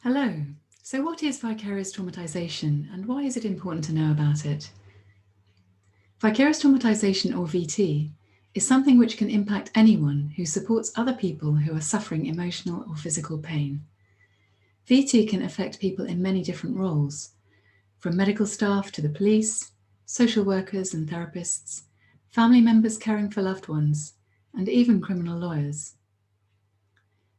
Hello. So what is vicarious traumatisation and why is it important to know about it? Vicarious traumatisation, or VT, is something which can impact anyone who supports other people who are suffering emotional or physical pain. VT can affect people in many different roles, from medical staff to the police, social workers and therapists, family members caring for loved ones, and even criminal lawyers.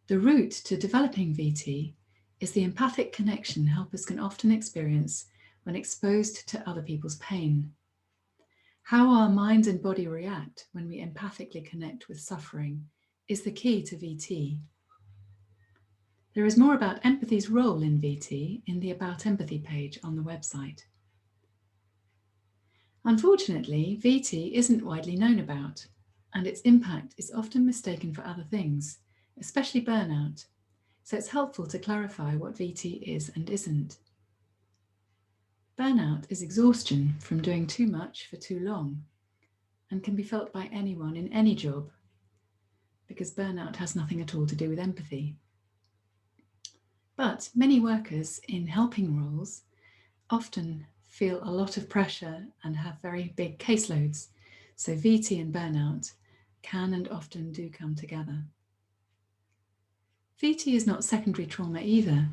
The route to developing VT is the empathic connection helpers can often experience when exposed to other people's pain. How our mind and body react when we empathically connect with suffering is the key to VT. There is more about empathy's role in VT in the About Empathy page on the website. Unfortunately, VT isn't widely known about, and its impact is often mistaken for other things, especially burnout. So it's helpful to clarify what VT is and isn't. Burnout is exhaustion from doing too much for too long and can be felt by anyone in any job because burnout has nothing at all to do with empathy. But many workers in helping roles often feel a lot of pressure and have very big caseloads, so VT and burnout can and often do come together. VT is not secondary trauma either,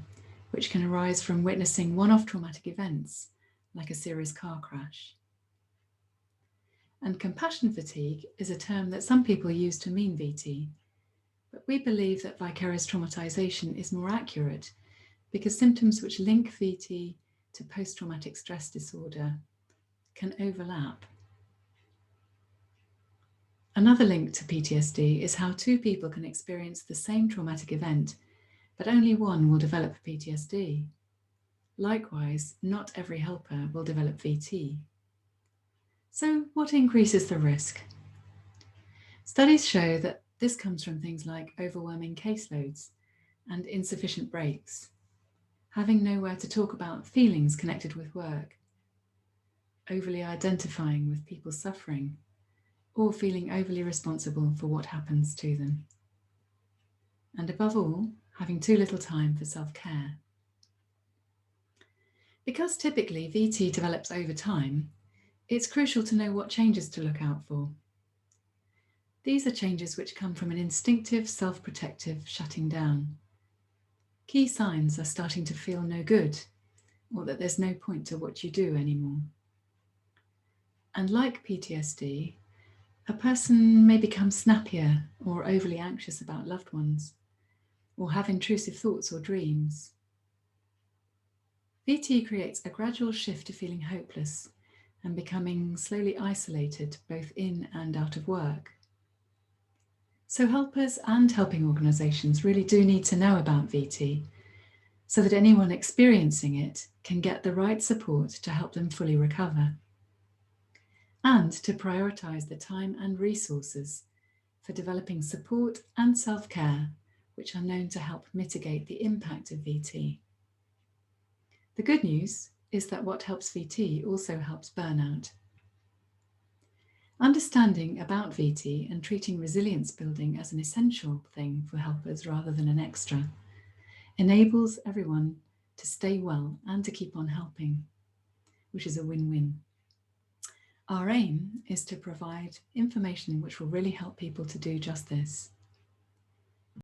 which can arise from witnessing one-off traumatic events, like a serious car crash. And compassion fatigue is a term that some people use to mean VT, but we believe that vicarious traumatisation is more accurate because symptoms which link VT to post-traumatic stress disorder can overlap. Another link to PTSD is how two people can experience the same traumatic event, but only one will develop PTSD. Likewise, not every helper will develop VT. So what increases the risk? Studies show that this comes from things like overwhelming caseloads and insufficient breaks, having nowhere to talk about feelings connected with work, overly identifying with people's suffering, or feeling overly responsible for what happens to them. And above all, having too little time for self-care. Because typically VT develops over time, it's crucial to know what changes to look out for. These are changes which come from an instinctive, self-protective shutting down. Key signs are starting to feel no good, or that there's no point to what you do anymore. And like PTSD, a person may become snappier or overly anxious about loved ones, or have intrusive thoughts or dreams. VT creates a gradual shift to feeling hopeless and becoming slowly isolated both in and out of work. So helpers and helping organisations really do need to know about VT so that anyone experiencing it can get the right support to help them fully recover, and to prioritise the time and resources for developing support and self-care which are known to help mitigate the impact of VT. The good news is that what helps VT also helps burnout. Understanding about VT and treating resilience building as an essential thing for helpers rather than an extra enables everyone to stay well and to keep on helping, which is a win-win. Our aim is to provide information which will really help people to do just this.